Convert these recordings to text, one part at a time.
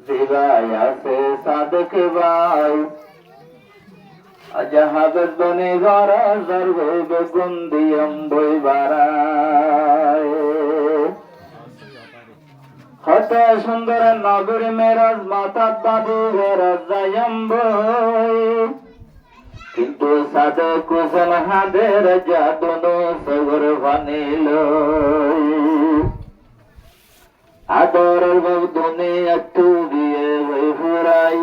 জিবাই আছে সাদেক ভাই জাহাবের বনে গড়া জর্বে বেগুন দিয়ম বই বাড়ায় হত সুন্দর নগর মেরাজ মাতা দাদু মেরাজ যায়ম বই কিন্তু সাদেক হোসেন হাদের জাদুনো সগর বানিল আদরের বৌদনে একটু বিয়ে বই ফুরাই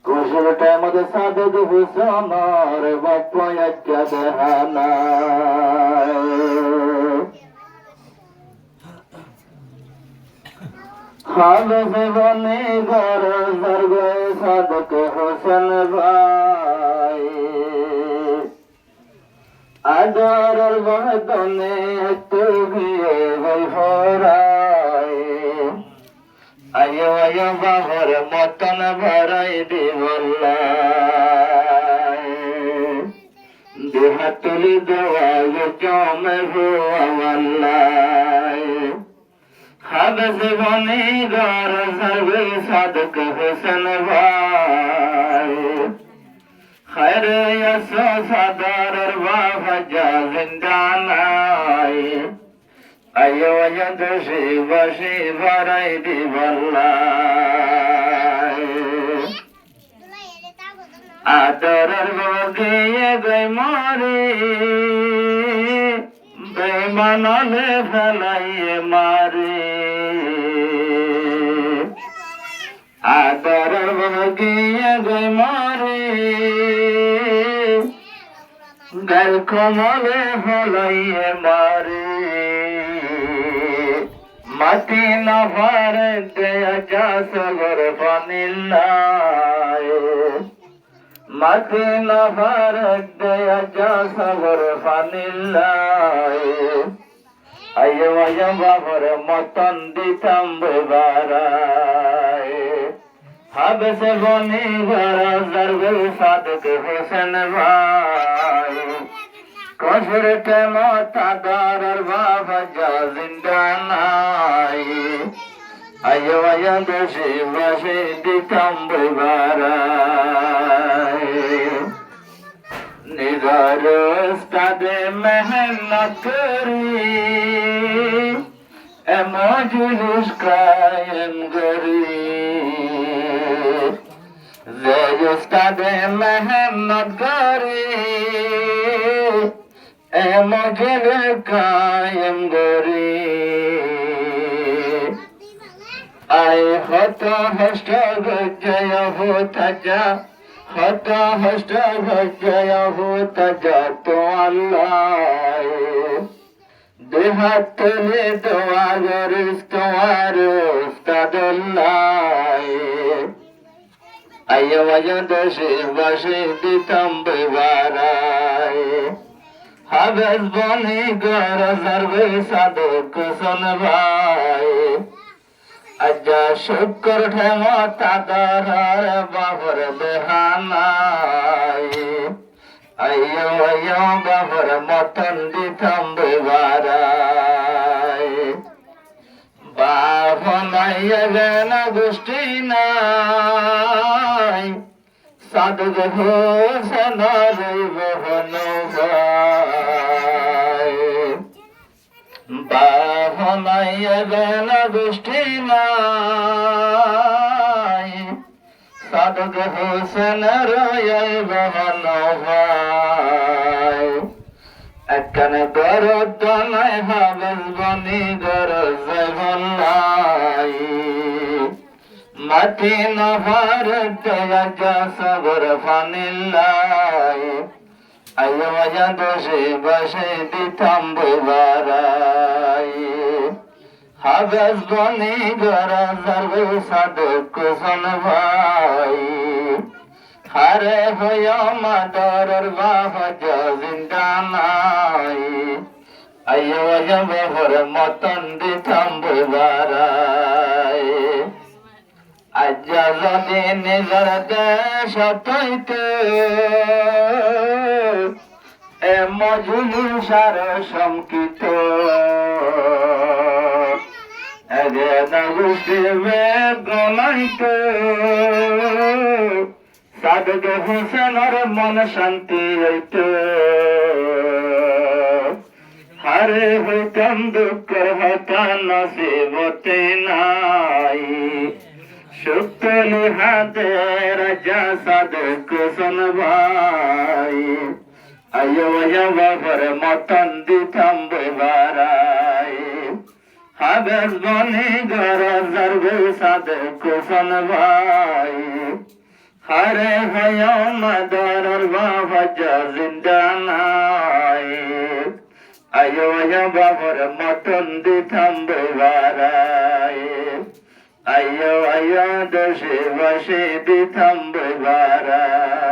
কুশল টাইমত সাদেক হোসেনের বাপ একটা দেহানা হাবে জীবনে ঘর জর্গে সাদেক হোসেন ভাই আদরের বৌদনে একটু বিয়ে বই ফুরাই আয়ো আয়ো বাবার মতন ভরাই দিবল্লাই দেহা তুলি দেওয়া জমে ভোয়াল্লাই হাবে জীবনে গর সর্বে সাদেক হোসেন ভাই খৈরে আসো সাদারের বাবা যা জিন্দা নাই আয়ো আয়ো দোষী বসে ভরাই দিবল্লাই আদরের বগিয়ে গই মরে বেমানলে ফেলাইয়ে মারে আদরের বগিয়ে গই মরে গল কমলে ফেলাইয়ে মারে মাটি না ভারে দেয়া যা সগর পানিল্লায় মাটি না ভারে দেয়া যা সগর পানিল্লায় আয়ো আয়ো বাবার মতন দিতাম বেবারায় হাবে সে বনি ঘর জর্বে সাদেক হোসেন ভাই কসর টেমত আদরের বাবা যা জিন্দা নাই আয়ো আয়ো দোষী বসে দিতাম বেবারায় নিগার উস্তাদে মেহনত করি মজলিস কায়েম করি যে উস্তাদে মেহনত করি মজলিস কায়েম করি আই হত হষ্ট গজয় হোতা যা হত হষ্ট গজয় হোতা যা তো আল্লাহ দেহাত তুলে দোয়া করিস তোমার উস্তাদুল্লাহ আয়ো আয়ো দোষী বসে দিতাম বেবারায় হাবেস বনি গর জর্বে সাদেক হোসেন ভাই আজ্জা শুক্র ঠেমত আদরের বাবার দেহানায় আয়ো আয়ো বাবার মতন দিতাম বেবারায় বাপ নাইয়া গেল গোষ্ঠী নাই সাদেক হোসেন বহন ভাই বাপ নাইয়া গেল গোষ্ঠী নাই সাদেক হোসেন বহন ভাই একখানে গরদ নাই হাবেস বনি গরজ বল্লাই মাটি না ভারত দেয়া যা সগর ফানিল্লাই আয়ো আয়ো দোষী বসে দিতাম বেবারায় হাবেস বনি গরজ জর্বে সাদেক হোসেন ভাই হারে হইয়া মাদরের বাবা যা জিন্দা নাই আয়ো আয়ো বাবার মতন দিতাম বেবারায় আজ্জা যদি নিজের দেশ হইতে এ মজুলি সার সংকিত লাগে না গুছিবে গলাইতে সাদক হোসেনের মন শান্তি হইতো হারে হইতাম দুঃখের হতা নসিবতে নাই সুক্তলি হাতে রাজা সাদক হোসেন ভাই আয়ো বাবার মতন দিতাম বেবারাই হাবেস বনি গরজার সাদক হোসেন ভাই হারে হয় মাদার বাবা জিন্দা নাই আয়ো বাবার মতন দিতাম বেবারাই আয়ো দেশে বসে দিতাম বেবারাই